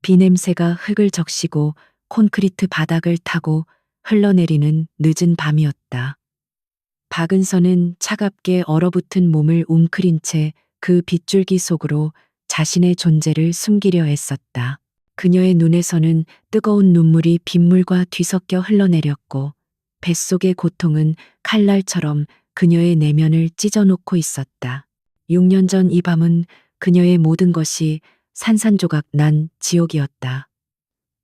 비냄새가 흙을 적시고 콘크리트 바닥을 타고 흘러내리는 늦은 밤이었다. 박은서는 차갑게 얼어붙은 몸을 웅크린 채 그 빗줄기 속으로 자신의 존재를 숨기려 애썼다. 그녀의 눈에서는 뜨거운 눈물이 빗물과 뒤섞여 흘러내렸고 뱃속의 고통은 칼날처럼 그녀의 내면을 찢어놓고 있었다. 6년 전 이 밤은 그녀의 모든 것이 산산조각 난 지옥이었다.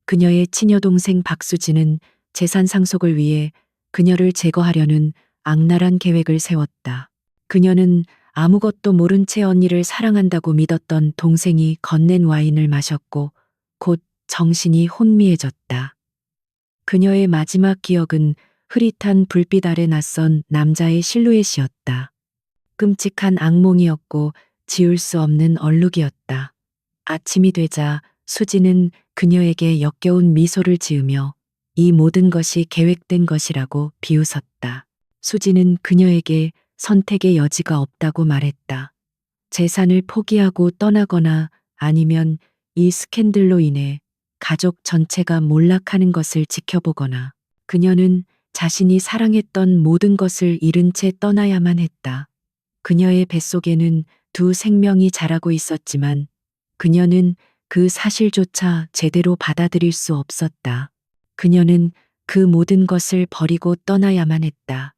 그녀의 친여동생 박수진은 재산 상속을 위해 그녀를 제거하려는 악랄한 계획을 세웠다. 그녀는 아무것도 모른 채 언니를 사랑한다고 믿었던 동생이 건넨 와인을 마셨고 곧 정신이 혼미해졌다. 그녀의 마지막 기억은 흐릿한 불빛 아래 낯선 남자의 실루엣이었다. 끔찍한 악몽이었고 지울 수 없는 얼룩이었다. 아침이 되자 수지는 그녀에게 역겨운 미소를 지으며 이 모든 것이 계획된 것이라고 비웃었다. 수지는 그녀에게 선택의 여지가 없다고 말했다. 재산을 포기하고 떠나거나 아니면 이 스캔들로 인해 가족 전체가 몰락하는 것을 지켜보거나 그녀는 자신이 사랑했던 모든 것을 잃은 채 떠나야만 했다. 그녀의 뱃속에는 두 생명이 자라고 있었지만 그녀는 그 사실조차 제대로 받아들일 수 없었다. 그녀는 그 모든 것을 버리고 떠나야만 했다.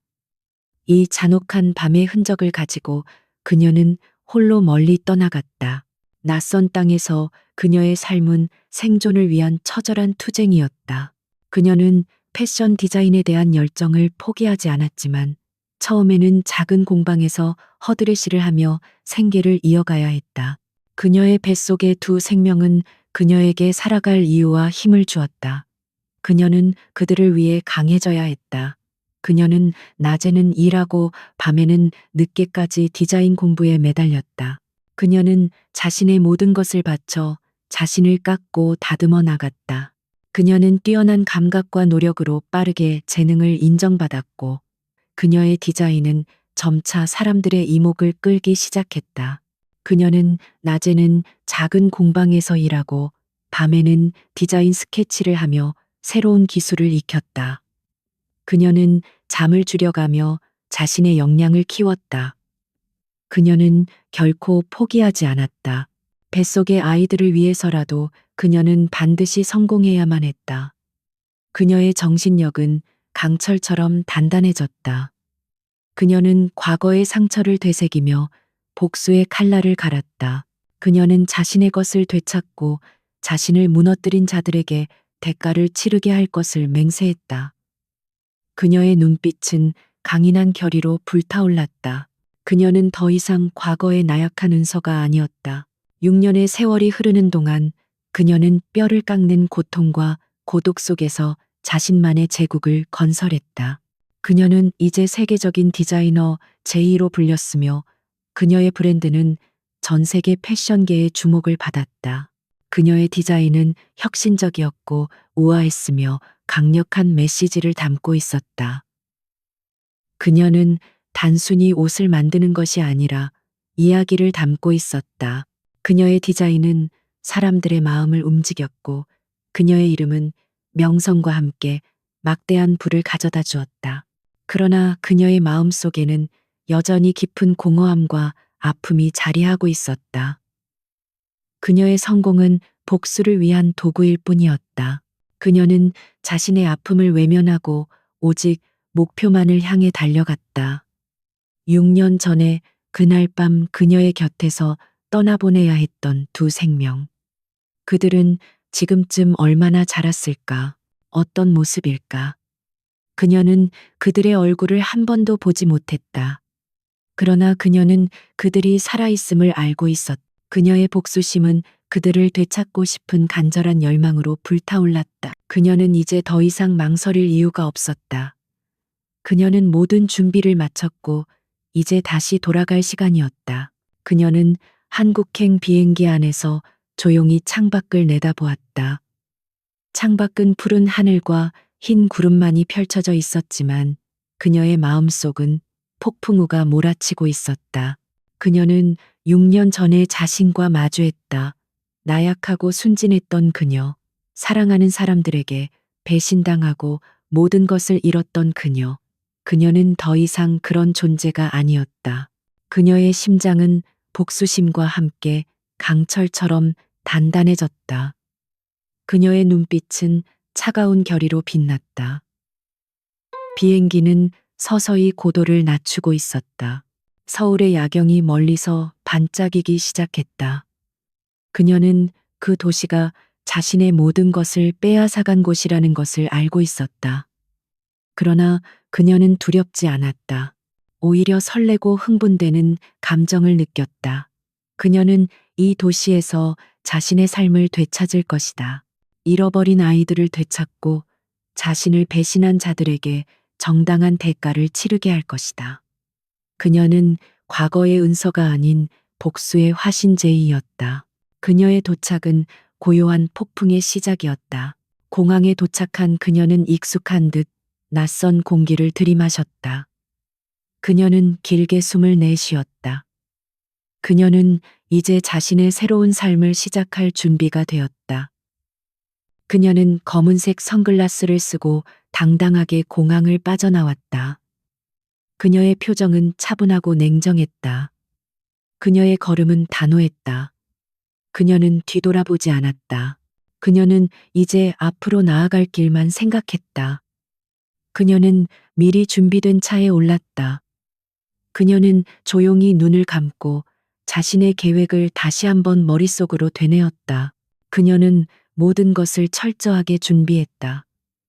이 잔혹한 밤의 흔적을 가지고 그녀는 홀로 멀리 떠나갔다. 낯선 땅에서 그녀의 삶은 생존을 위한 처절한 투쟁이었다. 그녀는 패션 디자인에 대한 열정을 포기하지 않았지만 처음에는 작은 공방에서 허드레시를 하며 생계를 이어가야 했다. 그녀의 뱃속의 두 생명은 그녀에게 살아갈 이유와 힘을 주었다. 그녀는 그들을 위해 강해져야 했다. 그녀는 낮에는 일하고 밤에는 늦게까지 디자인 공부에 매달렸다. 그녀는 자신의 모든 것을 바쳐 자신을 깎고 다듬어 나갔다. 그녀는 뛰어난 감각과 노력으로 빠르게 재능을 인정받았고 그녀의 디자인은 점차 사람들의 이목을 끌기 시작했다. 그녀는 낮에는 작은 공방에서 일하고 밤에는 디자인 스케치를 하며 새로운 기술을 익혔다. 그녀는 잠을 줄여가며 자신의 역량을 키웠다. 그녀는 결코 포기하지 않았다. 뱃속의 아이들을 위해서라도 그녀는 반드시 성공해야만 했다. 그녀의 정신력은 강철처럼 단단해졌다. 그녀는 과거의 상처를 되새기며 복수의 칼날을 갈았다. 그녀는 자신의 것을 되찾고 자신을 무너뜨린 자들에게 대가를 치르게 할 것을 맹세했다. 그녀의 눈빛은 강인한 결의로 불타올랐다. 그녀는 더 이상 과거의 나약한 은서가 아니었다. 6년의 세월이 흐르는 동안 그녀는 뼈를 깎는 고통과 고독 속에서 자신만의 제국을 건설했다. 그녀는 이제 세계적인 디자이너 제2로 불렸으며 그녀의 브랜드는 전 세계 패션계의 주목을 받았다. 그녀의 디자인은 혁신적이었고 우아했으며 강력한 메시지를 담고 있었다. 그녀는 단순히 옷을 만드는 것이 아니라 이야기를 담고 있었다. 그녀의 디자인은 사람들의 마음을 움직였고 그녀의 이름은 명성과 함께 막대한 부를 가져다 주었다. 그러나 그녀의 마음 속에는 여전히 깊은 공허함과 아픔이 자리하고 있었다. 그녀의 성공은 복수를 위한 도구일 뿐이었다. 그녀는 자신의 아픔을 외면하고 오직 목표만을 향해 달려갔다. 6년 전에 그날 밤 그녀의 곁에서 떠나보내야 했던 두 생명. 그들은 지금쯤 얼마나 자랐을까? 어떤 모습일까? 그녀는 그들의 얼굴을 한 번도 보지 못했다. 그러나 그녀는 그들이 살아있음을 알고 있었다. 그녀의 복수심은 그들을 되찾고 싶은 간절한 열망으로 불타올랐다. 그녀는 이제 더 이상 망설일 이유가 없었다. 그녀는 모든 준비를 마쳤고 이제 다시 돌아갈 시간이었다. 그녀는 한국행 비행기 안에서 조용히 창밖을 내다보았다. 창밖은 푸른 하늘과 흰 구름만이 펼쳐져 있었지만 그녀의 마음속은 폭풍우가 몰아치고 있었다. 그녀는 6년 전에 자신과 마주했다. 나약하고 순진했던 그녀, 사랑하는 사람들에게 배신당하고 모든 것을 잃었던 그녀. 그녀는 더 이상 그런 존재가 아니었다. 그녀의 심장은 복수심과 함께 강철처럼 단단해졌다. 그녀의 눈빛은 차가운 결의로 빛났다. 비행기는 서서히 고도를 낮추고 있었다. 서울의 야경이 멀리서 반짝이기 시작했다. 그녀는 그 도시가 자신의 모든 것을 빼앗아간 곳이라는 것을 알고 있었다. 그러나 그녀는 두렵지 않았다. 오히려 설레고 흥분되는 감정을 느꼈다. 그녀는 이 도시에서 자신의 삶을 되찾을 것이다. 잃어버린 아이들을 되찾고 자신을 배신한 자들에게 정당한 대가를 치르게 할 것이다. 그녀는 과거의 은서가 아닌 복수의 화신제이였다. 그녀의 도착은 고요한 폭풍의 시작이었다. 공항에 도착한 그녀는 익숙한 듯 낯선 공기를 들이마셨다. 그녀는 길게 숨을 내쉬었다. 그녀는 이제 자신의 새로운 삶을 시작할 준비가 되었다. 그녀는 검은색 선글라스를 쓰고 당당하게 공항을 빠져나왔다. 그녀의 표정은 차분하고 냉정했다. 그녀의 걸음은 단호했다. 그녀는 뒤돌아보지 않았다. 그녀는 이제 앞으로 나아갈 길만 생각했다. 그녀는 미리 준비된 차에 올랐다. 그녀는 조용히 눈을 감고 자신의 계획을 다시 한번 머릿속으로 되뇌었다. 그녀는 모든 것을 철저하게 준비했다.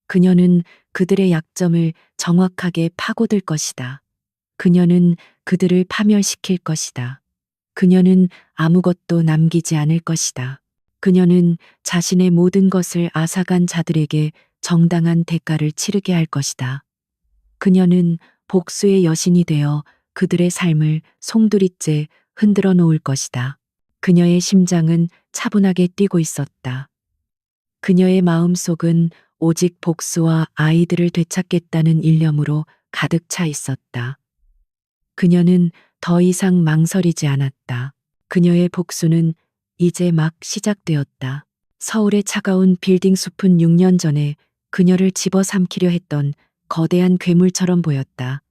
그녀는 그들의 약점을 정확하게 파고들 것이다. 그녀는 그들을 파멸시킬 것이다. 그녀는 아무것도 남기지 않을 것이다. 그녀는 자신의 모든 것을 앗아간 자들에게 정당한 대가를 치르게 할 것이다. 그녀는 복수의 여신이 되어 그들의 삶을 송두리째 흔들어 놓을 것이다. 그녀의 심장은 차분하게 뛰고 있었다. 그녀의 마음속은 오직 복수와 아이들을 되찾겠다는 일념으로 가득 차 있었다. 그녀는 더 이상 망설이지 않았다. 그녀의 복수는 이제 막 시작되었다. 서울의 차가운 빌딩 숲은 6년 전에 그녀를 집어삼키려 했던 거대한 괴물처럼 보였다.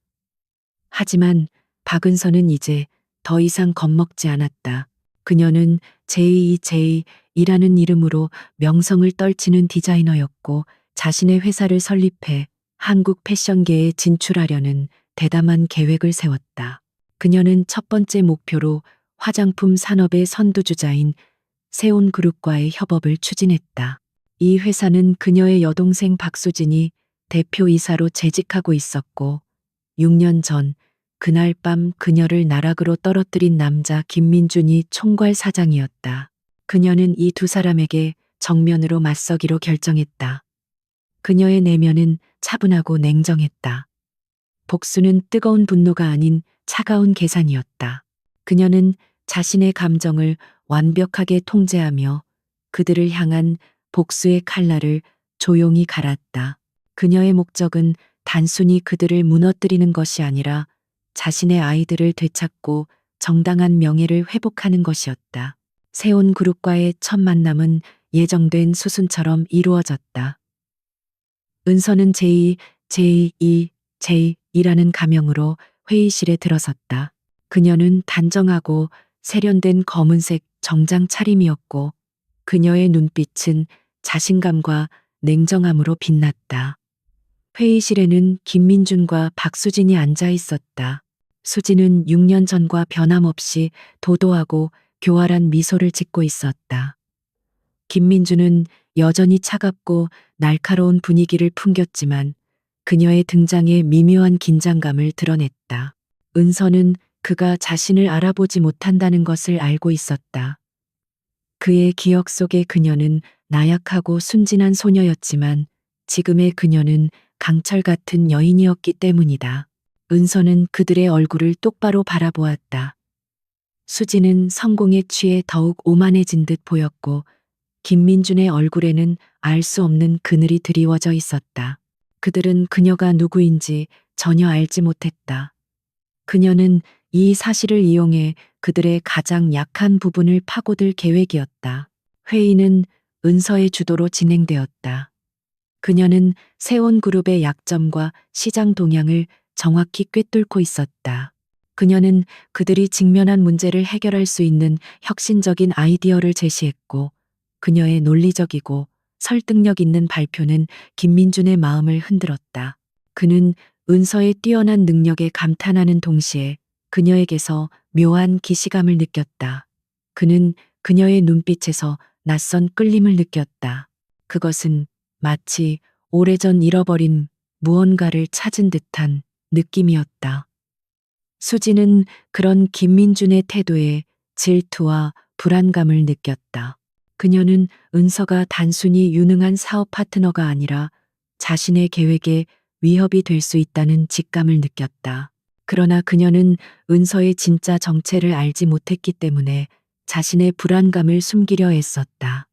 하지만 박은서는 이제 더 이상 겁먹지 않았다. 그녀는 JEJ이라는 이름으로 명성을 떨치는 디자이너였고 자신의 회사를 설립해 한국 패션계에 진출하려는 대담한 계획을 세웠다. 그녀는 첫 번째 목표로 화장품 산업의 선두주자인 세온그룹과의 협업을 추진했다. 이 회사는 그녀의 여동생 박수진이 대표이사로 재직하고 있었고 6년 전 그날 밤 그녀를 나락으로 떨어뜨린 남자 김민준이 총괄 사장이었다. 그녀는 이 두 사람에게 정면으로 맞서기로 결정했다. 그녀의 내면은 차분하고 냉정했다. 복수는 뜨거운 분노가 아닌 차가운 계산이었다. 그녀는 자신의 감정을 완벽하게 통제하며 그들을 향한 복수의 칼날을 조용히 갈았다. 그녀의 목적은 단순히 그들을 무너뜨리는 것이 아니라 자신의 아이들을 되찾고 정당한 명예를 회복하는 것이었다. 세온그룹과의 첫 만남은 예정된 수순처럼 이루어졌다. 은서는 J이라는 가명으로 회의실에 들어섰다. 그녀는 단정하고 세련된 검은색 정장 차림이었고 그녀의 눈빛은 자신감과 냉정함으로 빛났다. 회의실에는 김민준과 박수진이 앉아 있었다. 수진은 6년 전과 변함없이 도도하고 교활한 미소를 짓고 있었다. 김민준은 여전히 차갑고 날카로운 분위기를 풍겼지만 그녀의 등장에 미묘한 긴장감을 드러냈다. 은서는 그가 자신을 알아보지 못한다는 것을 알고 있었다. 그의 기억 속의 그녀는 나약하고 순진한 소녀였지만 지금의 그녀는 강철 같은 여인이었기 때문이다. 은서는 그들의 얼굴을 똑바로 바라보았다. 수지는 성공에 취해 더욱 오만해진 듯 보였고 김민준의 얼굴에는 알 수 없는 그늘이 드리워져 있었다. 그들은 그녀가 누구인지 전혀 알지 못했다. 그녀는 이 사실을 이용해 그들의 가장 약한 부분을 파고들 계획이었다. 회의는 은서의 주도로 진행되었다. 그녀는 세온그룹의 약점과 시장 동향을 정확히 꿰뚫고 있었다. 그녀는 그들이 직면한 문제를 해결할 수 있는 혁신적인 아이디어를 제시했고, 그녀의 논리적이고 설득력 있는 발표는 김민준의 마음을 흔들었다. 그는 은서의 뛰어난 능력에 감탄하는 동시에 그녀에게서 묘한 기시감을 느꼈다. 그는 그녀의 눈빛에서 낯선 끌림을 느꼈다. 그것은 마치 오래전 잃어버린 무언가를 찾은 듯한 느낌이었다. 수지는 그런 김민준의 태도에 질투와 불안감을 느꼈다. 그녀는 은서가 단순히 유능한 사업 파트너가 아니라 자신의 계획에 위협이 될 수 있다는 직감을 느꼈다. 그러나 그녀는 은서의 진짜 정체를 알지 못했기 때문에 자신의 불안감을 숨기려 애썼다.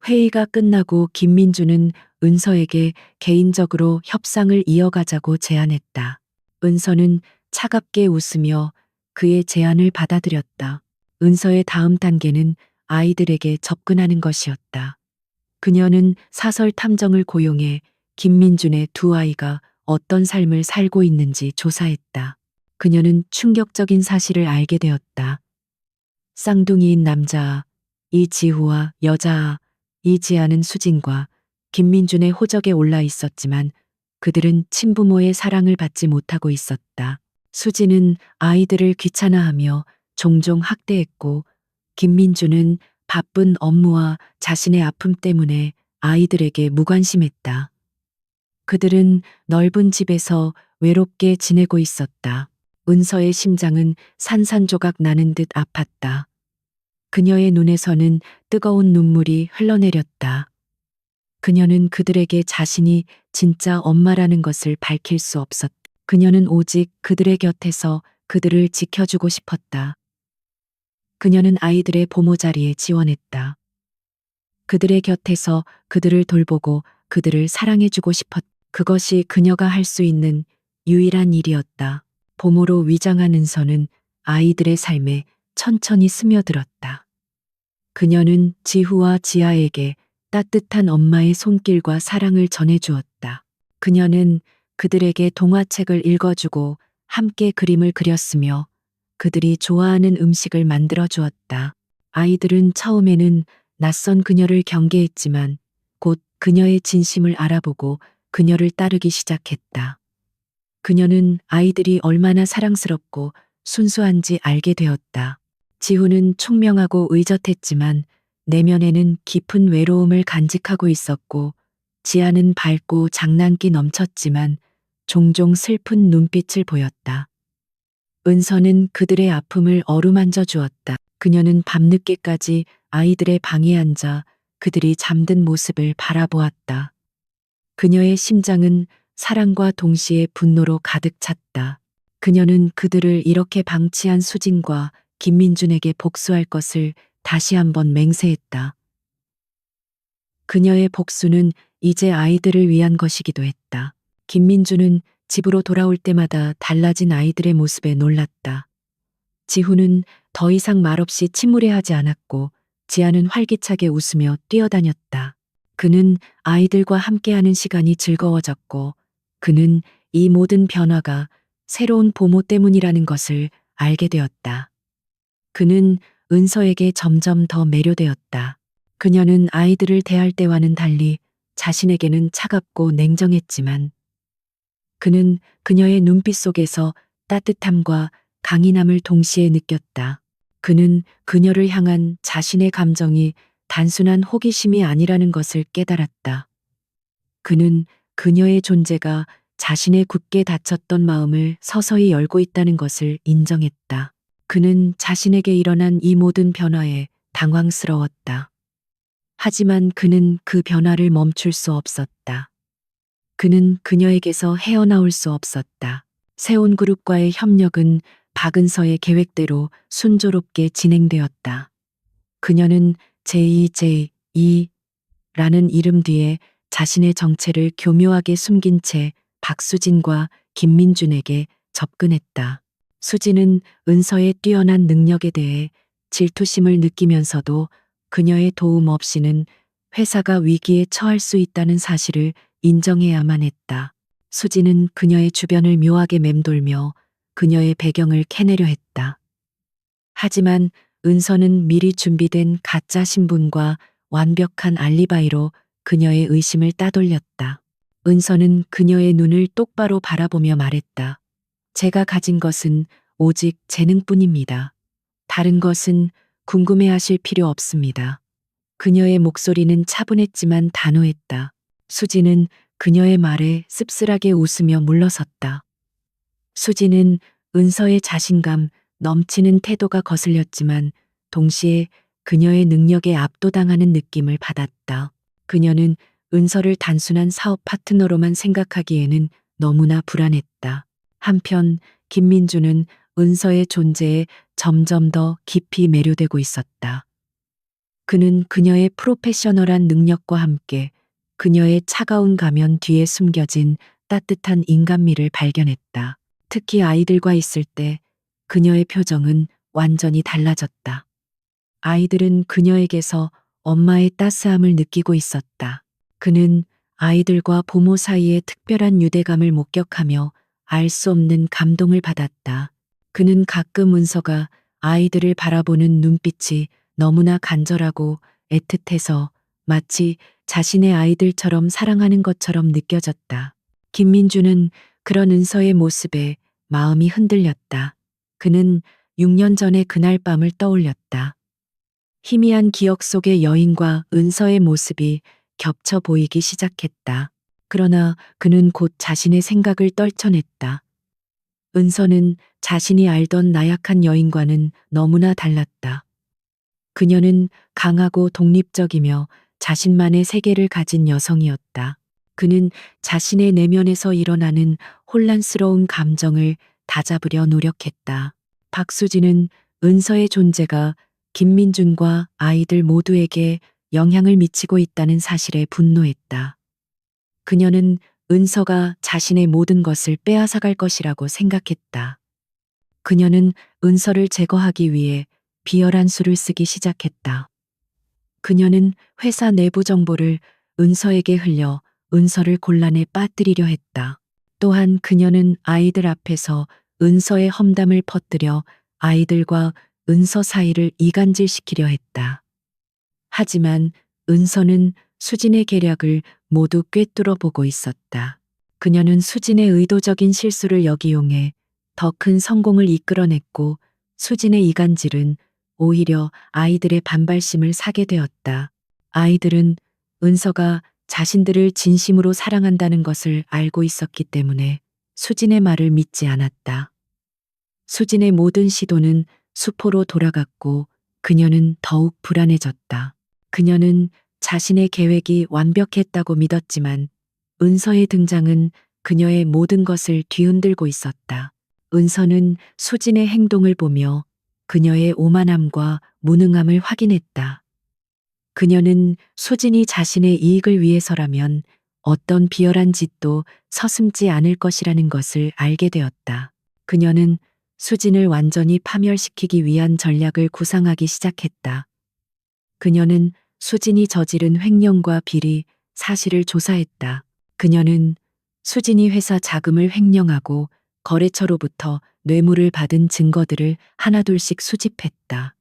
회의가 끝나고 김민주는 은서에게 개인적으로 협상을 이어가자고 제안했다. 은서는 차갑게 웃으며 그의 제안을 받아들였다. 은서의 다음 단계는 아이들에게 접근하는 것이었다. 그녀는 사설 탐정을 고용해 김민준의 두 아이가 어떤 삶을 살고 있는지 조사했다. 그녀는 충격적인 사실을 알게 되었다. 쌍둥이인 남자 이지후와 여자 이지아는 수진과 김민준의 호적에 올라 있었지만 그들은 친부모의 사랑을 받지 못하고 있었다. 수진은 아이들을 귀찮아하며 종종 학대했고, 김민준은 바쁜 업무와 자신의 아픔 때문에 아이들에게 무관심했다. 그들은 넓은 집에서 외롭게 지내고 있었다. 은서의 심장은 산산조각 나는 듯 아팠다. 그녀의 눈에서는 뜨거운 눈물이 흘러내렸다. 그녀는 그들에게 자신이 진짜 엄마라는 것을 밝힐 수 없었다. 그녀는 오직 그들의 곁에서 그들을 지켜주고 싶었다. 그녀는 아이들의 보모 자리에 지원했다. 그들의 곁에서 그들을 돌보고 그들을 사랑해주고 싶었다. 그것이 그녀가 할 수 있는 유일한 일이었다. 보모로 위장한 은서는 아이들의 삶에 천천히 스며들었다. 그녀는 지후와 지아에게 따뜻한 엄마의 손길과 사랑을 전해주었다. 그녀는 그들에게 동화책을 읽어주고 함께 그림을 그렸으며 그들이 좋아하는 음식을 만들어 주었다. 아이들은 처음에는 낯선 그녀를 경계했지만 곧 그녀의 진심을 알아보고 그녀를 따르기 시작했다. 그녀는 아이들이 얼마나 사랑스럽고 순수한지 알게 되었다. 지후는 총명하고 의젓했지만 내면에는 깊은 외로움을 간직하고 있었고, 지아는 밝고 장난기 넘쳤지만 종종 슬픈 눈빛을 보였다. 은서는 그들의 아픔을 어루만져 주었다. 그녀는 밤늦게까지 아이들의 방에 앉아 그들이 잠든 모습을 바라보았다. 그녀의 심장은 사랑과 동시에 분노로 가득 찼다. 그녀는 그들을 이렇게 방치한 수진과 김민준에게 복수할 것을 다시 한번 맹세했다. 그녀의 복수는 이제 아이들을 위한 것이기도 했다. 김민준은 집으로 돌아올 때마다 달라진 아이들의 모습에 놀랐다. 지후는 더 이상 말없이 침울해하지 않았고, 지아는 활기차게 웃으며 뛰어다녔다. 그는 아이들과 함께하는 시간이 즐거워졌고, 그는 이 모든 변화가 새로운 보모 때문이라는 것을 알게 되었다. 그는 은서에게 점점 더 매료되었다. 그녀는 아이들을 대할 때와는 달리 자신에게는 차갑고 냉정했지만, 그는 그녀의 눈빛 속에서 따뜻함과 강인함을 동시에 느꼈다. 그는 그녀를 향한 자신의 감정이 단순한 호기심이 아니라는 것을 깨달았다. 그는 그녀의 존재가 자신의 굳게 닫혔던 마음을 서서히 열고 있다는 것을 인정했다. 그는 자신에게 일어난 이 모든 변화에 당황스러웠다. 하지만 그는 그 변화를 멈출 수 없었다. 그는 그녀에게서 헤어나올 수 없었다. 세온그룹과의 협력은 박은서의 계획대로 순조롭게 진행되었다. 그녀는 JJ2라는 이름 뒤에 자신의 정체를 교묘하게 숨긴 채 박수진과 김민준에게 접근했다. 수진은 은서의 뛰어난 능력에 대해 질투심을 느끼면서도 그녀의 도움 없이는 회사가 위기에 처할 수 있다는 사실을 인정해야만 했다. 수지는 그녀의 주변을 묘하게 맴돌며 그녀의 배경을 캐내려 했다. 하지만 은서는 미리 준비된 가짜 신분과 완벽한 알리바이로 그녀의 의심을 따돌렸다. 은서는 그녀의 눈을 똑바로 바라보며 말했다. 제가 가진 것은 오직 재능뿐입니다. 다른 것은 궁금해하실 필요 없습니다. 그녀의 목소리는 차분했지만 단호했다. 수지는 그녀의 말에 씁쓸하게 웃으며 물러섰다. 수지는 은서의 자신감 넘치는 태도가 거슬렸지만 동시에 그녀의 능력에 압도당하는 느낌을 받았다. 그녀는 은서를 단순한 사업 파트너로만 생각하기에는 너무나 불안했다. 한편 김민주는 은서의 존재에 점점 더 깊이 매료되고 있었다. 그는 그녀의 프로페셔널한 능력과 함께 그녀의 차가운 가면 뒤에 숨겨진 따뜻한 인간미를 발견했다. 특히 아이들과 있을 때 그녀의 표정은 완전히 달라졌다. 아이들은 그녀에게서 엄마의 따스함을 느끼고 있었다. 그는 아이들과 부모 사이의 특별한 유대감을 목격하며 알 수 없는 감동을 받았다. 그는 가끔 은서가 아이들을 바라보는 눈빛이 너무나 간절하고 애틋해서 마치 자신의 아이들처럼 사랑하는 것처럼 느껴졌다. 김민주는 그런 은서의 모습에 마음이 흔들렸다. 그는 6년 전의 그날 밤을 떠올렸다. 희미한 기억 속의 여인과 은서의 모습이 겹쳐 보이기 시작했다. 그러나 그는 곧 자신의 생각을 떨쳐냈다. 은서는 자신이 알던 나약한 여인과는 너무나 달랐다. 그녀는 강하고 독립적이며 자신만의 세계를 가진 여성이었다. 그는 자신의 내면에서 일어나는 혼란스러운 감정을 다잡으려 노력했다. 박수진은 은서의 존재가 김민준과 아이들 모두에게 영향을 미치고 있다는 사실에 분노했다. 그녀는 은서가 자신의 모든 것을 빼앗아갈 것이라고 생각했다. 그녀는 은서를 제거하기 위해 비열한 수를 쓰기 시작했다. 그녀는 회사 내부 정보를 은서에게 흘려 은서를 곤란에 빠뜨리려 했다. 또한 그녀는 아이들 앞에서 은서의 험담을 퍼뜨려 아이들과 은서 사이를 이간질시키려 했다. 하지만 은서는 수진의 계략을 모두 꿰뚫어 보고 있었다. 그녀는 수진의 의도적인 실수를 역이용해 더 큰 성공을 이끌어냈고 수진의 이간질은 오히려 아이들의 반발심을 사게 되었다. 아이들은 은서가 자신들을 진심으로 사랑한다는 것을 알고 있었기 때문에 수진의 말을 믿지 않았다. 수진의 모든 시도는 수포로 돌아갔고 그녀는 더욱 불안해졌다. 그녀는 자신의 계획이 완벽했다고 믿었지만 은서의 등장은 그녀의 모든 것을 뒤흔들고 있었다. 은서는 수진의 행동을 보며 그녀의 오만함과 무능함을 확인했다. 그녀는 수진이 자신의 이익을 위해서라면 어떤 비열한 짓도 서슴지 않을 것이라는 것을 알게 되었다. 그녀는 수진을 완전히 파멸시키기 위한 전략을 구상하기 시작했다. 그녀는 수진이 저지른 횡령과 비리 사실을 조사했다. 그녀는 수진이 회사 자금을 횡령하고 거래처로부터 뇌물을 받은 증거들을 하나둘씩 수집했다.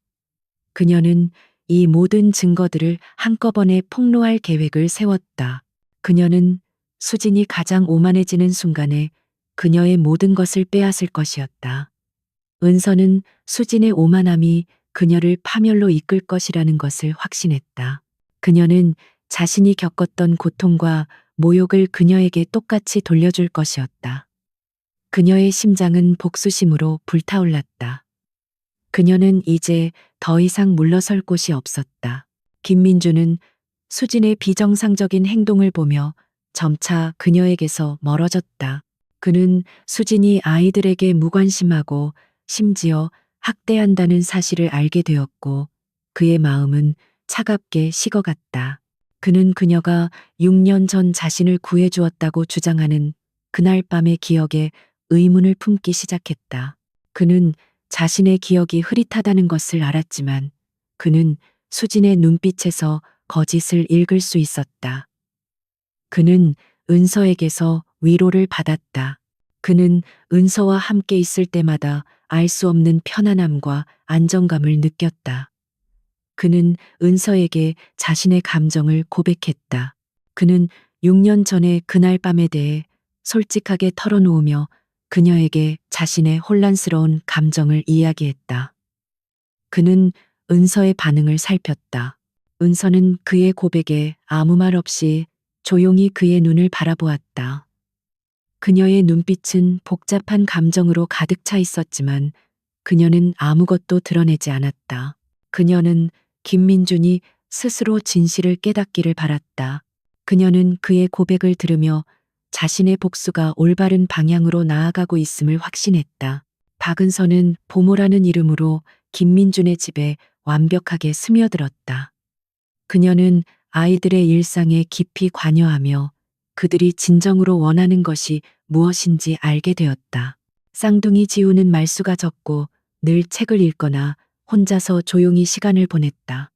그녀는 이 모든 증거들을 한꺼번에 폭로할 계획을 세웠다. 그녀는 수진이 가장 오만해지는 순간에 그녀의 모든 것을 빼앗을 것이었다. 은서는 수진의 오만함이 그녀를 파멸로 이끌 것이라는 것을 확신했다. 그녀는 자신이 겪었던 고통과 모욕을 그녀에게 똑같이 돌려줄 것이었다. 그녀의 심장은 복수심으로 불타올랐다. 그녀는 이제 더 이상 물러설 곳이 없었다. 김민주는 수진의 비정상적인 행동을 보며 점차 그녀에게서 멀어졌다. 그는 수진이 아이들에게 무관심하고 심지어 학대한다는 사실을 알게 되었고 그의 마음은 차갑게 식어갔다. 그는 그녀가 6년 전 자신을 구해주었다고 주장하는 그날 밤의 기억에 의문을 품기 시작했다. 그는 자신의 기억이 흐릿하다는 것을 알았지만 그는 수진의 눈빛에서 거짓을 읽을 수 있었다. 그는 은서에게서 위로를 받았다. 그는 은서와 함께 있을 때마다 알 수 없는 편안함과 안정감을 느꼈다. 그는 은서에게 자신의 감정을 고백했다. 그는 6년 전의 그날 밤에 대해 솔직하게 털어놓으며 그녀에게 자신의 혼란스러운 감정을 이야기했다. 그는 은서의 반응을 살폈다. 은서는 그의 고백에 아무 말 없이 조용히 그의 눈을 바라보았다. 그녀의 눈빛은 복잡한 감정으로 가득 차 있었지만 그녀는 아무것도 드러내지 않았다. 그녀는 김민준이 스스로 진실을 깨닫기를 바랐다. 그녀는 그의 고백을 들으며 자신의 복수가 올바른 방향으로 나아가고 있음을 확신했다. 박은서는 보모라는 이름으로 김민준의 집에 완벽하게 스며들었다. 그녀는 아이들의 일상에 깊이 관여하며 그들이 진정으로 원하는 것이 무엇인지 알게 되었다. 쌍둥이 지우는 말수가 적고 늘 책을 읽거나 혼자서 조용히 시간을 보냈다.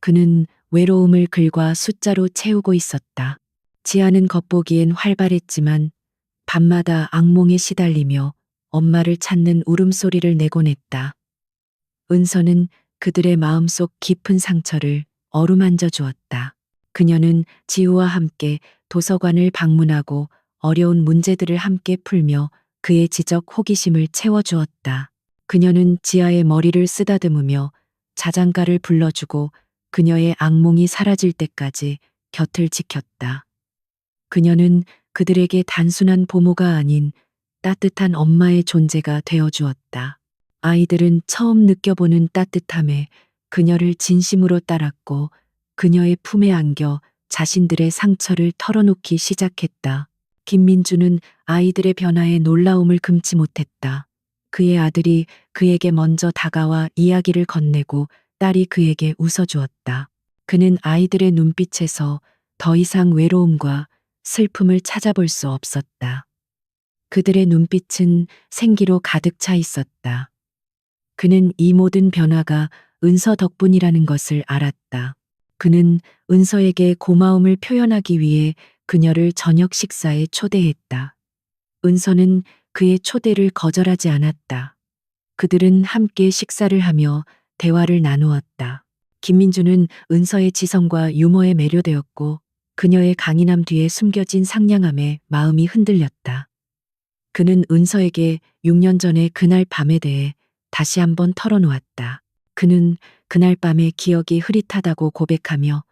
그는 외로움을 글과 숫자로 채우고 있었다. 지아는 겉보기엔 활발했지만 밤마다 악몽에 시달리며 엄마를 찾는 울음소리를 내곤 했다. 은서는 그들의 마음속 깊은 상처를 어루만져 주었다. 그녀는 지우와 함께 도서관을 방문하고 어려운 문제들을 함께 풀며 그의 지적 호기심을 채워주었다. 그녀는 지아의 머리를 쓰다듬으며 자장가를 불러주고 그녀의 악몽이 사라질 때까지 곁을 지켰다. 그녀는 그들에게 단순한 보모가 아닌 따뜻한 엄마의 존재가 되어주었다. 아이들은 처음 느껴보는 따뜻함에 그녀를 진심으로 따랐고 그녀의 품에 안겨 자신들의 상처를 털어놓기 시작했다. 김민주는 아이들의 변화에 놀라움을 금치 못했다. 그의 아들이 그에게 먼저 다가와 이야기를 건네고 딸이 그에게 웃어주었다. 그는 아이들의 눈빛에서 더 이상 외로움과 슬픔을 찾아볼 수 없었다. 그들의 눈빛은 생기로 가득 차 있었다. 그는 이 모든 변화가 은서 덕분이라는 것을 알았다. 그는 은서에게 고마움을 표현하기 위해 그녀를 저녁 식사에 초대했다. 은서는 그의 초대를 거절하지 않았다. 그들은 함께 식사를 하며 대화를 나누었다. 김민주는 은서의 지성과 유머에 매료되었고 그녀의 강인함 뒤에 숨겨진 상냥함에 마음이 흔들렸다. 그는 은서에게 6년 전의 그날 밤에 대해 다시 한번 털어놓았다. 그는 그날 밤의 기억이 흐릿하다고 고백하며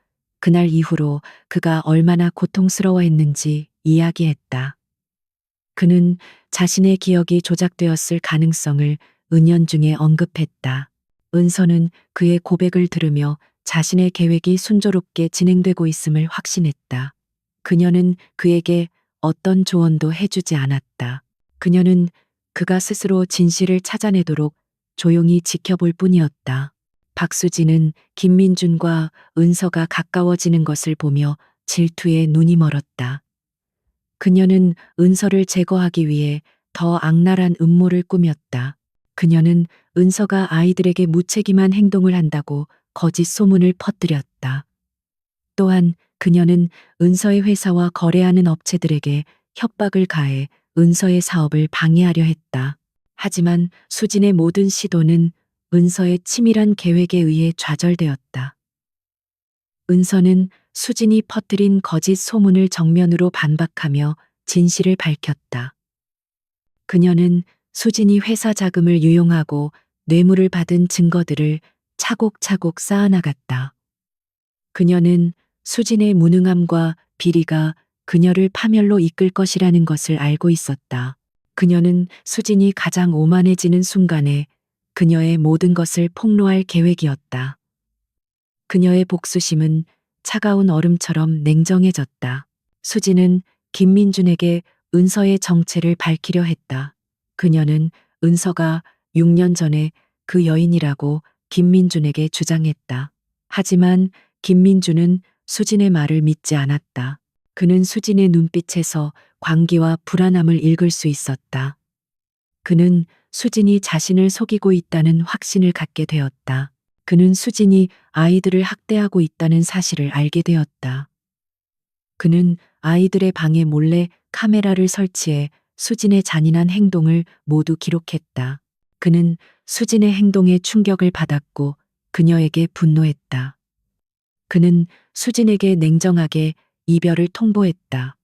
그날 이후로 그가 얼마나 고통스러워했는지 이야기했다. 그는 자신의 기억이 조작되었을 가능성을 은연중에 언급했다. 은서는 그의 고백을 들으며 자신의 계획이 순조롭게 진행되고 있음을 확신했다. 그녀는 그에게 어떤 조언도 해주지 않았다. 그녀는 그가 스스로 진실을 찾아내도록 조용히 지켜볼 뿐이었다. 박수진은 김민준과 은서가 가까워지는 것을 보며 질투에 눈이 멀었다. 그녀는 은서를 제거하기 위해 더 악랄한 음모를 꾸몄다. 그녀는 은서가 아이들에게 무책임한 행동을 한다고 거짓 소문을 퍼뜨렸다. 또한 그녀는 은서의 회사와 거래하는 업체들에게 협박을 가해 은서의 사업을 방해하려 했다. 하지만 수진의 모든 시도는 은서의 치밀한 계획에 의해 좌절되었다. 은서는 수진이 퍼뜨린 거짓 소문을 정면으로 반박하며 진실을 밝혔다. 그녀는 수진이 회사 자금을 유용하고 뇌물을 받은 증거들을 차곡차곡 쌓아나갔다. 그녀는 수진의 무능함과 비리가 그녀를 파멸로 이끌 것이라는 것을 알고 있었다. 그녀는 수진이 가장 오만해지는 순간에 그녀의 모든 것을 폭로할 계획이었다. 그녀의 복수심은 차가운 얼음처럼 냉정해졌다. 수진은 김민준에게 은서의 정체를 밝히려 했다. 그녀는 은서가 6년 전에 그 여인이라고 김민준에게 주장했다. 하지만 김민준은 수진의 말을 믿지 않았다. 그는 수진의 눈빛에서 광기와 불안함을 읽을 수 있었다. 그는 수진이 자신을 속이고 있다는 확신을 갖게 되었다. 그는 수진이 아이들을 학대하고 있다는 사실을 알게 되었다. 그는 아이들의 방에 몰래 카메라를 설치해 수진의 잔인한 행동을 모두 기록했다. 그는 수진의 행동에 충격을 받았고 그녀에게 분노했다. 그는 수진에게 냉정하게 이별을 통보했다.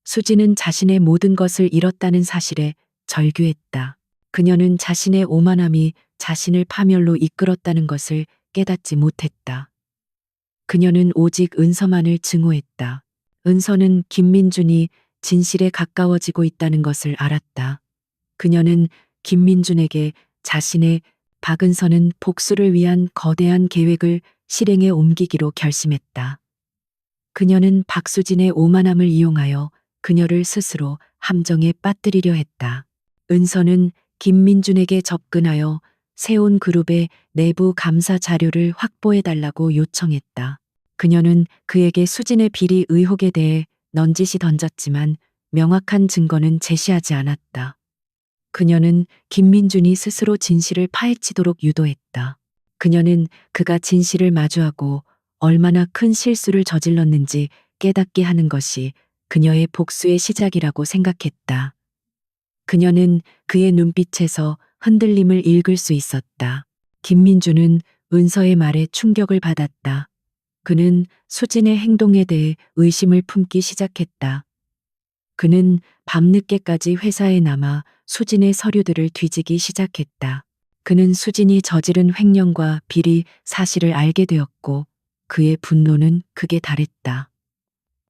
수진은 자신의 모든 것을 잃었다는 사실에 절규했다. 그녀는 자신의 오만함이 자신을 파멸로 이끌었다는 것을 깨닫지 못했다. 그녀는 오직 은서만을 증오했다. 은서는 김민준이 진실에 가까워지고 있다는 것을 알았다. 그녀는 김민준에게 자신의 박은서는 복수를 위한 거대한 계획을 실행에 옮기기로 결심했다. 그녀는 박수진의 오만함을 이용하여 그녀를 스스로 함정에 빠뜨리려 했다. 은서는 김민준에게 접근하여 세온 그룹의 내부 감사 자료를 확보해달라고 요청했다. 그녀는 그에게 수진의 비리 의혹에 대해 넌지시 던졌지만 명확한 증거는 제시하지 않았다. 그녀는 김민준이 스스로 진실을 파헤치도록 유도했다. 그녀는 그가 진실을 마주하고 얼마나 큰 실수를 저질렀는지 깨닫게 하는 것이 그녀의 복수의 시작이라고 생각했다. 그녀는 그의 눈빛에서 흔들림을 읽을 수 있었다. 김민주는 은서의 말에 충격을 받았다. 그는 수진의 행동에 대해 의심을 품기 시작했다. 그는 밤늦게까지 회사에 남아 수진의 서류들을 뒤지기 시작했다. 그는 수진이 저지른 횡령과 비리 사실을 알게 되었고 그의 분노는 극에 달했다.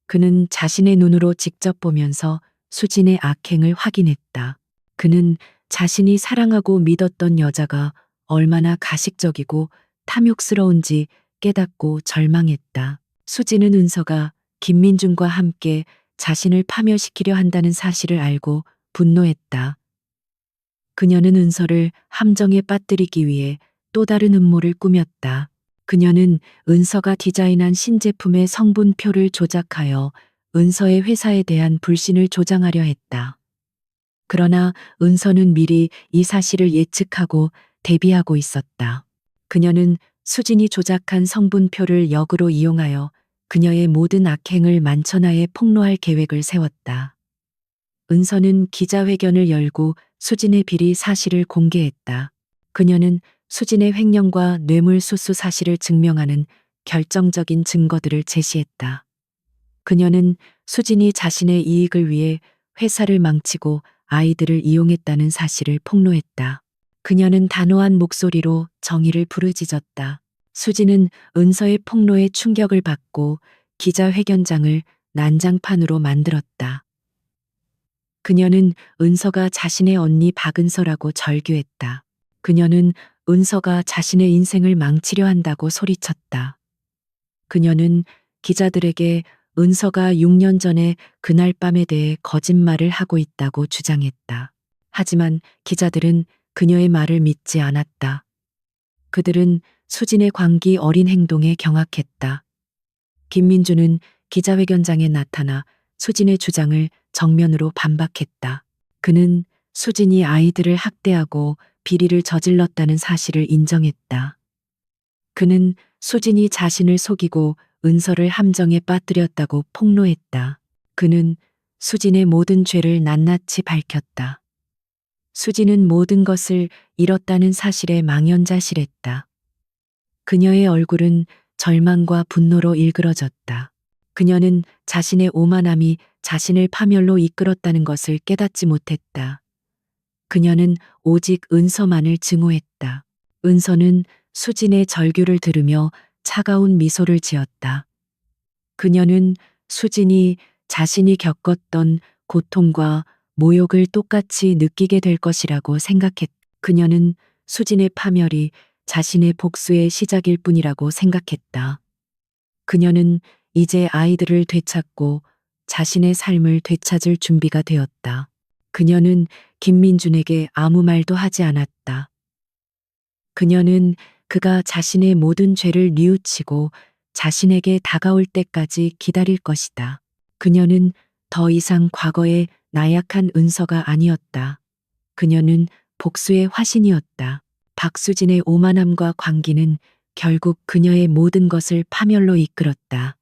그는 자신의 눈으로 직접 보면서 수진의 악행을 확인했다. 그는 자신이 사랑하고 믿었던 여자가 얼마나 가식적이고 탐욕스러운지 깨닫고 절망했다. 수진은 은서가 김민준과 함께 자신을 파멸시키려 한다는 사실을 알고 분노했다. 그녀는 은서를 함정에 빠뜨리기 위해 또 다른 음모를 꾸몄다. 그녀는 은서가 디자인한 신제품의 성분표를 조작하여 은서의 회사에 대한 불신을 조장하려 했다. 그러나 은서는 미리 이 사실을 예측하고 대비하고 있었다. 그녀는 수진이 조작한 성분표를 역으로 이용하여 그녀의 모든 악행을 만천하에 폭로할 계획을 세웠다. 은서는 기자회견을 열고 수진의 비리 사실을 공개했다. 그녀는 수진의 횡령과 뇌물수수 사실을 증명하는 결정적인 증거들을 제시했다. 그녀는 수진이 자신의 이익을 위해 회사를 망치고 아이들을 이용했다는 사실을 폭로했다. 그녀는 단호한 목소리로 정의를 부르짖었다. 수진은 은서의 폭로에 충격을 받고 기자회견장을 난장판으로 만들었다. 그녀는 은서가 자신의 언니 박은서라고 절규했다. 그녀는 은서가 자신의 인생을 망치려 한다고 소리쳤다. 그녀는 기자들에게 은서가 6년 전에 그날 밤에 대해 거짓말을 하고 있다고 주장했다. 하지만 기자들은 그녀의 말을 믿지 않았다. 그들은 수진의 광기 어린 행동에 경악했다. 김민주는 기자회견장에 나타나 수진의 주장을 정면으로 반박했다. 그는 수진이 아이들을 학대하고 비리를 저질렀다는 사실을 인정했다. 그는 수진이 자신을 속이고 은서를 함정에 빠뜨렸다고 폭로했다. 그는 수진의 모든 죄를 낱낱이 밝혔다. 수진은 모든 것을 잃었다는 사실에 망연자실했다. 그녀의 얼굴은 절망과 분노로 일그러졌다. 그녀는 자신의 오만함이 자신을 파멸로 이끌었다는 것을 깨닫지 못했다. 그녀는 오직 은서만을 증오했다. 은서는 수진의 절규를 들으며 차가운 미소를 지었다. 그녀는 수진이 자신이 겪었던 고통과 모욕을 똑같이 느끼게 될 것이라고 생각했다. 그녀는 수진의 파멸이 자신의 복수의 시작일 뿐이라고 생각했다. 그녀는 이제 아이들을 되찾고 자신의 삶을 되찾을 준비가 되었다. 그녀는 김민준에게 아무 말도 하지 않았다. 그녀는 그가 자신의 모든 죄를 뉘우치고 자신에게 다가올 때까지 기다릴 것이다. 그녀는 더 이상 과거의 나약한 은서가 아니었다. 그녀는 복수의 화신이었다. 박수진의 오만함과 광기는 결국 그녀의 모든 것을 파멸로 이끌었다.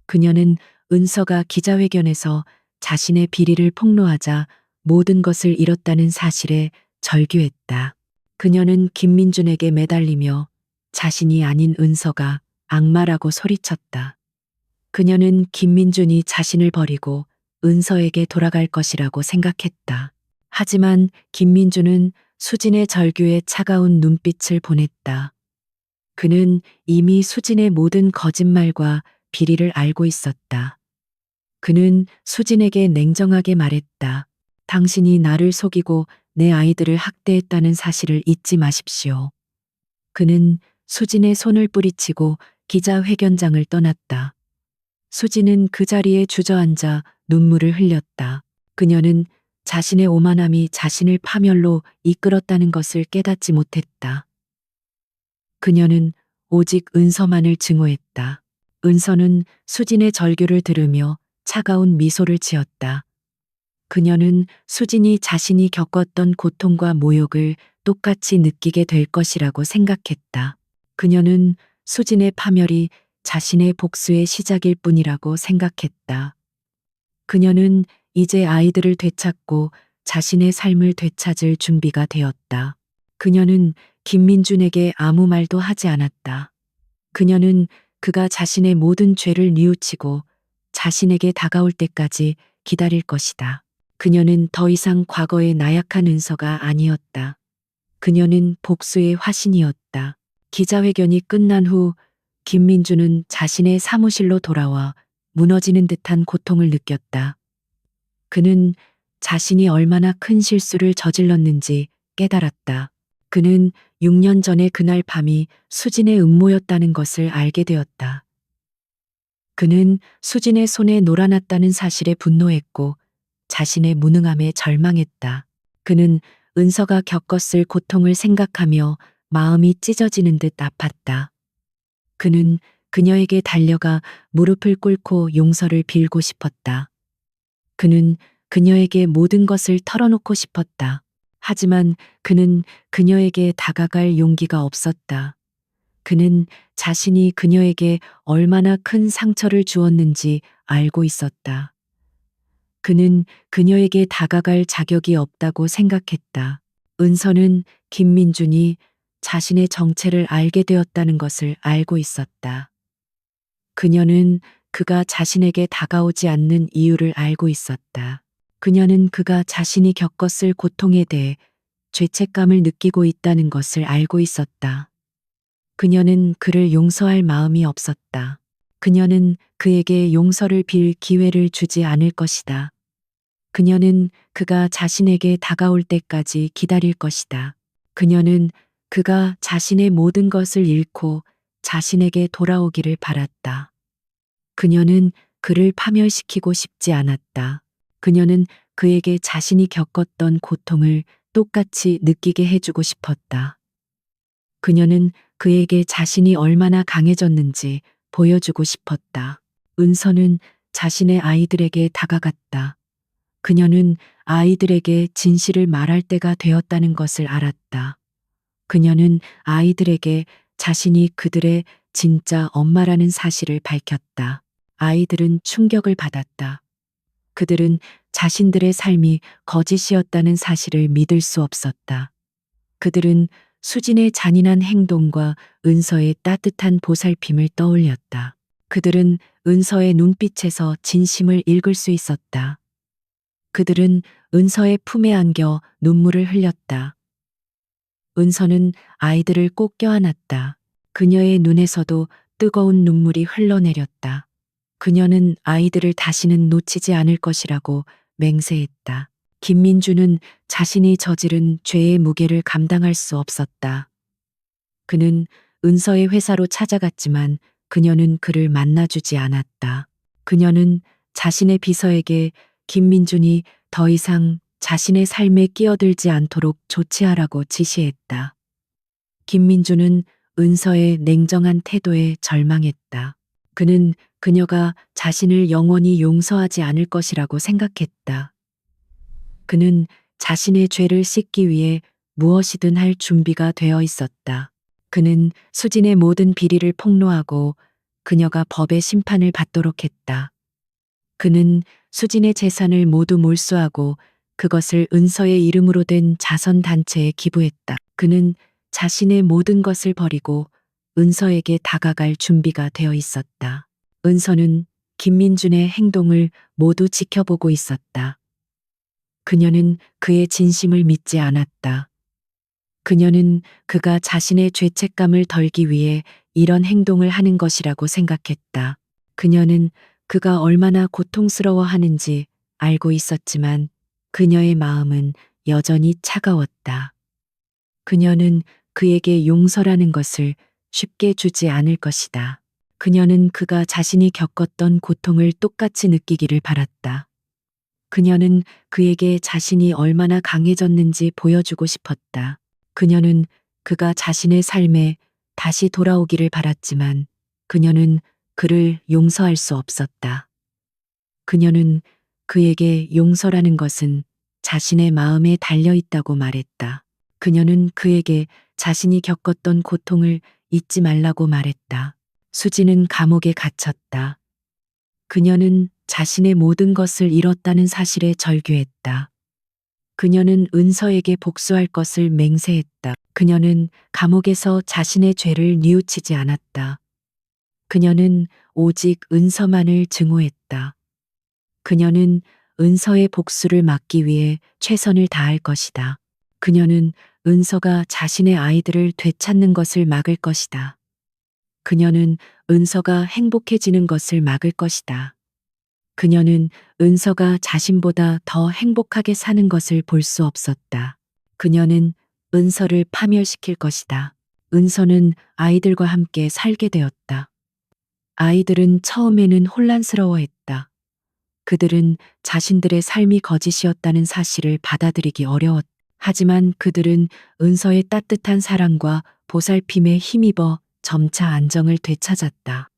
그녀는 은서가 기자회견에서 자신의 비리를 폭로하자 모든 것을 잃었다는 사실에 절규했다. 그녀는 김민준에게 매달리며 자신이 아닌 은서가 악마라고 소리쳤다. 그녀는 김민준이 자신을 버리고 은서에게 돌아갈 것이라고 생각했다. 하지만 김민준은 수진의 절규에 차가운 눈빛을 보냈다. 그는 이미 수진의 모든 거짓말과 비리를 알고 있었다. 그는 수진에게 냉정하게 말했다. 당신이 나를 속이고 내 아이들을 학대했다는 사실을 잊지 마십시오. 그는 수진의 손을 뿌리치고 기자회견장을 떠났다. 수진은 그 자리에 주저앉아 눈물을 흘렸다. 그녀는 자신의 오만함이 자신을 파멸로 이끌었다는 것을 깨닫지 못했다. 그녀는 오직 은서만을 증오했다. 은서는 수진의 절규를 들으며 차가운 미소를 지었다. 그녀는 수진이 자신이 겪었던 고통과 모욕을 똑같이 느끼게 될 것이라고 생각했다. 그녀는 수진의 파멸이 자신의 복수의 시작일 뿐이라고 생각했다. 그녀는 이제 아이들을 되찾고 자신의 삶을 되찾을 준비가 되었다. 그녀는 김민준에게 아무 말도 하지 않았다. 그녀는 그가 자신의 모든 죄를 뉘우치고 자신에게 다가올 때까지 기다릴 것이다. 그녀는 더 이상 과거의 나약한 은서가 아니었다. 그녀는 복수의 화신이었다. 기자회견이 끝난 후 김민주는 자신의 사무실로 돌아와 무너지는 듯한 고통을 느꼈다. 그는 자신이 얼마나 큰 실수를 저질렀는지 깨달았다. 그는 6년 전의 그날 밤이 수진의 음모였다는 것을 알게 되었다. 그는 수진의 손에 놀아났다는 사실에 분노했고 자신의 무능함에 절망했다. 그는 은서가 겪었을 고통을 생각하며 마음이 찢어지는 듯 아팠다. 그는 그녀에게 달려가 무릎을 꿇고 용서를 빌고 싶었다. 그는 그녀에게 모든 것을 털어놓고 싶었다. 하지만 그는 그녀에게 다가갈 용기가 없었다. 그는 자신이 그녀에게 얼마나 큰 상처를 주었는지 알고 있었다. 그는 그녀에게 다가갈 자격이 없다고 생각했다. 은서는 김민준이 자신의 정체를 알게 되었다는 것을 알고 있었다. 그녀는 그가 자신에게 다가오지 않는 이유를 알고 있었다. 그녀는 그가 자신이 겪었을 고통에 대해 죄책감을 느끼고 있다는 것을 알고 있었다. 그녀는 그를 용서할 마음이 없었다. 그녀는 그에게 용서를 빌 기회를 주지 않을 것이다. 그녀는 그가 자신에게 다가올 때까지 기다릴 것이다. 그녀는 그가 자신의 모든 것을 잃고 자신에게 돌아오기를 바랐다. 그녀는 그를 파멸시키고 싶지 않았다. 그녀는 그에게 자신이 겪었던 고통을 똑같이 느끼게 해주고 싶었다. 그녀는 그에게 자신이 얼마나 강해졌는지 보여주고 싶었다. 은서는 자신의 아이들에게 다가갔다. 그녀는 아이들에게 진실을 말할 때가 되었다는 것을 알았다. 그녀는 아이들에게 자신이 그들의 진짜 엄마라는 사실을 밝혔다. 아이들은 충격을 받았다. 그들은 자신들의 삶이 거짓이었다는 사실을 믿을 수 없었다. 그들은 수진의 잔인한 행동과 은서의 따뜻한 보살핌을 떠올렸다. 그들은 은서의 눈빛에서 진심을 읽을 수 있었다. 그들은 은서의 품에 안겨 눈물을 흘렸다. 은서는 아이들을 꼭 껴안았다. 그녀의 눈에서도 뜨거운 눈물이 흘러내렸다. 그녀는 아이들을 다시는 놓치지 않을 것이라고 맹세했다. 김민주는 자신이 저지른 죄의 무게를 감당할 수 없었다. 그는 은서의 회사로 찾아갔지만 그녀는 그를 만나주지 않았다. 그녀는 자신의 비서에게 김민준이 더 이상 자신의 삶에 끼어들지 않도록 조치하라고 지시했다. 김민준은 은서의 냉정한 태도에 절망했다. 그는 그녀가 자신을 영원히 용서하지 않을 것이라고 생각했다. 그는 자신의 죄를 씻기 위해 무엇이든 할 준비가 되어 있었다. 그는 수진의 모든 비리를 폭로하고 그녀가 법의 심판을 받도록 했다. 그는 수진의 재산을 모두 몰수하고 그것을 은서의 이름으로 된 자선단체에 기부했다. 그는 자신의 모든 것을 버리고 은서에게 다가갈 준비가 되어 있었다. 은서는 김민준의 행동을 모두 지켜보고 있었다. 그녀는 그의 진심을 믿지 않았다. 그녀는 그가 자신의 죄책감을 덜기 위해 이런 행동을 하는 것이라고 생각했다. 그녀는 그가 얼마나 고통스러워 하는지 알고 있었지만 그녀의 마음은 여전히 차가웠다. 그녀는 그에게 용서라는 것을 쉽게 주지 않을 것이다. 그녀는 그가 자신이 겪었던 고통을 똑같이 느끼기를 바랐다. 그녀는 그에게 자신이 얼마나 강해졌는지 보여주고 싶었다. 그녀는 그가 자신의 삶에 다시 돌아오기를 바랐지만 그녀는 그를 용서할 수 없었다. 그녀는 그에게 용서라는 것은 자신의 마음에 달려 있다고 말했다. 그녀는 그에게 자신이 겪었던 고통을 잊지 말라고 말했다. 수지는 감옥에 갇혔다. 그녀는 자신의 모든 것을 잃었다는 사실에 절규했다. 그녀는 은서에게 복수할 것을 맹세했다. 그녀는 감옥에서 자신의 죄를 뉘우치지 않았다. 그녀는 오직 은서만을 증오했다. 그녀는 은서의 복수를 막기 위해 최선을 다할 것이다. 그녀는 은서가 자신의 아이들을 되찾는 것을 막을 것이다. 그녀는 은서가 행복해지는 것을 막을 것이다. 그녀는 은서가 자신보다 더 행복하게 사는 것을 볼 수 없었다. 그녀는 은서를 파멸시킬 것이다. 은서는 아이들과 함께 살게 되었다. 아이들은 처음에는 혼란스러워했다. 그들은 자신들의 삶이 거짓이었다는 사실을 받아들이기 어려웠다. 하지만 그들은 은서의 따뜻한 사랑과 보살핌에 힘입어 점차 안정을 되찾았다.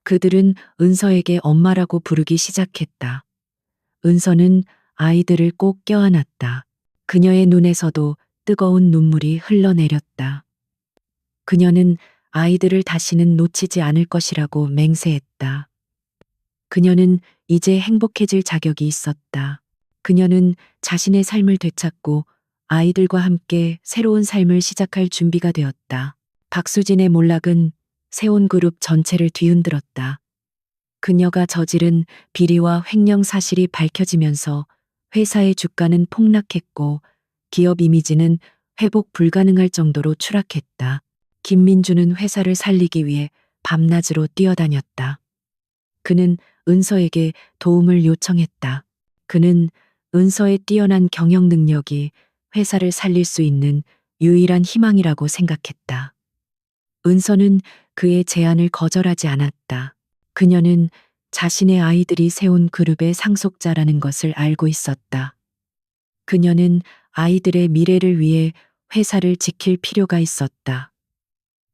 그들은 은서에게 엄마라고 부르기 시작했다. 은서는 아이들을 꼭 껴안았다. 그녀의 눈에서도 뜨거운 눈물이 흘러내렸다. 그녀는 아이들을 다시는 놓치지 않을 것이라고 맹세했다. 그녀는 이제 행복해질 자격이 있었다. 그녀는 자신의 삶을 되찾고 아이들과 함께 새로운 삶을 시작할 준비가 되었다. 박수진의 몰락은 세온그룹 전체를 뒤흔들었다. 그녀가 저지른 비리와 횡령 사실이 밝혀지면서 회사의 주가는 폭락했고 기업 이미지는 회복 불가능할 정도로 추락했다. 김민주는 회사를 살리기 위해 밤낮으로 뛰어다녔다. 그는 은서에게 도움을 요청했다. 그는 은서의 뛰어난 경영 능력이 회사를 살릴 수 있는 유일한 희망이라고 생각했다. 은서는 그의 제안을 거절하지 않았다. 그녀는 자신의 아이들이 세운 그룹의 상속자라는 것을 알고 있었다. 그녀는 아이들의 미래를 위해 회사를 지킬 필요가 있었다.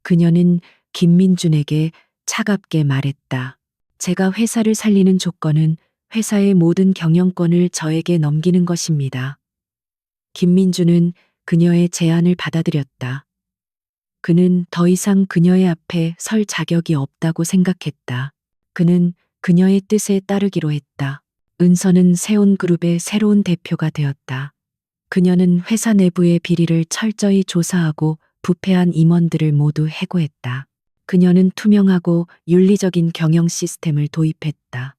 그녀는 김민준에게 차갑게 말했다. 제가 회사를 살리는 조건은 회사의 모든 경영권을 저에게 넘기는 것입니다. 김민준은 그녀의 제안을 받아들였다. 그는 더 이상 그녀의 앞에 설 자격이 없다고 생각했다. 그는 그녀의 뜻에 따르기로 했다. 은서는 세온그룹의 새로운 대표가 되었다. 그녀는 회사 내부의 비리를 철저히 조사하고 부패한 임원들을 모두 해고했다. 그녀는 투명하고 윤리적인 경영 시스템을 도입했다.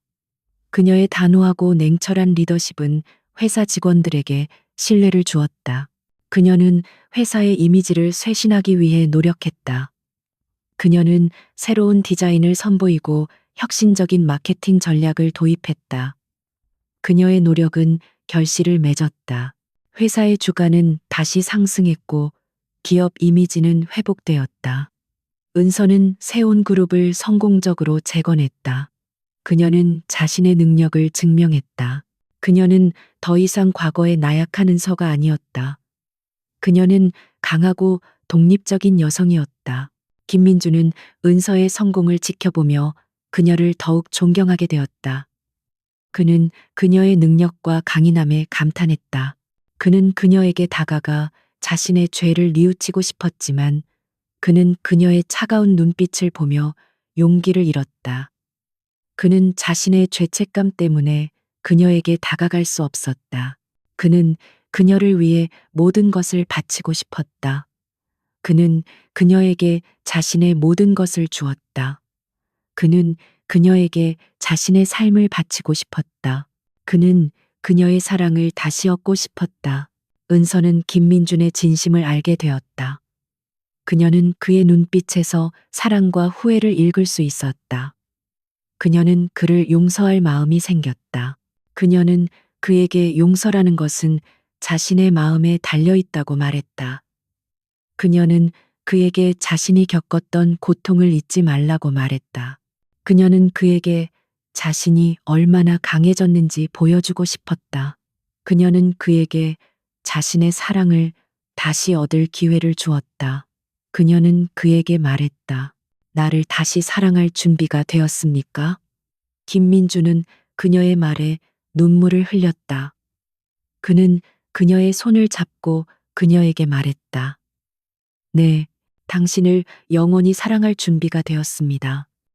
그녀의 단호하고 냉철한 리더십은 회사 직원들에게 신뢰를 주었다. 그녀는 회사의 이미지를 쇄신하기 위해 노력했다. 그녀는 새로운 디자인을 선보이고 혁신적인 마케팅 전략을 도입했다. 그녀의 노력은 결실을 맺었다. 회사의 주가는 다시 상승했고 기업 이미지는 회복되었다. 은서는 세온그룹을 성공적으로 재건했다. 그녀는 자신의 능력을 증명했다. 그녀는 더 이상 과거의 나약한 은서가 아니었다. 그녀는 강하고 독립적인 여성이었다. 김민주는 은서의 성공을 지켜보며 그녀를 더욱 존경하게 되었다. 그는 그녀의 능력과 강인함에 감탄했다. 그는 그녀에게 다가가 자신의 죄를 뉘우치고 싶었지만 그는 그녀의 차가운 눈빛을 보며 용기를 잃었다. 그는 자신의 죄책감 때문에 그녀에게 다가갈 수 없었다. 그는 그녀를 위해 모든 것을 바치고 싶었다. 그는 그녀에게 자신의 모든 것을 주었다. 그는 그녀에게 자신의 삶을 바치고 싶었다. 그는 그녀의 사랑을 다시 얻고 싶었다. 은서는 김민준의 진심을 알게 되었다. 그녀는 그의 눈빛에서 사랑과 후회를 읽을 수 있었다. 그녀는 그를 용서할 마음이 생겼다. 그녀는 그에게 용서라는 것은 자신의 마음에 달려 있다고 말했다. 그녀는 그에게 자신이 겪었던 고통을 잊지 말라고 말했다. 그녀는 그에게 자신이 얼마나 강해졌는지 보여주고 싶었다. 그녀는 그에게 자신의 사랑을 다시 얻을 기회를 주었다. 그녀는 그에게 말했다. 나를 다시 사랑할 준비가 되었습니까? 김민주는 그녀의 말에 눈물을 흘렸다. 그는 그녀의 손을 잡고 그녀에게 말했다. 네, 당신을 영원히 사랑할 준비가 되었습니다.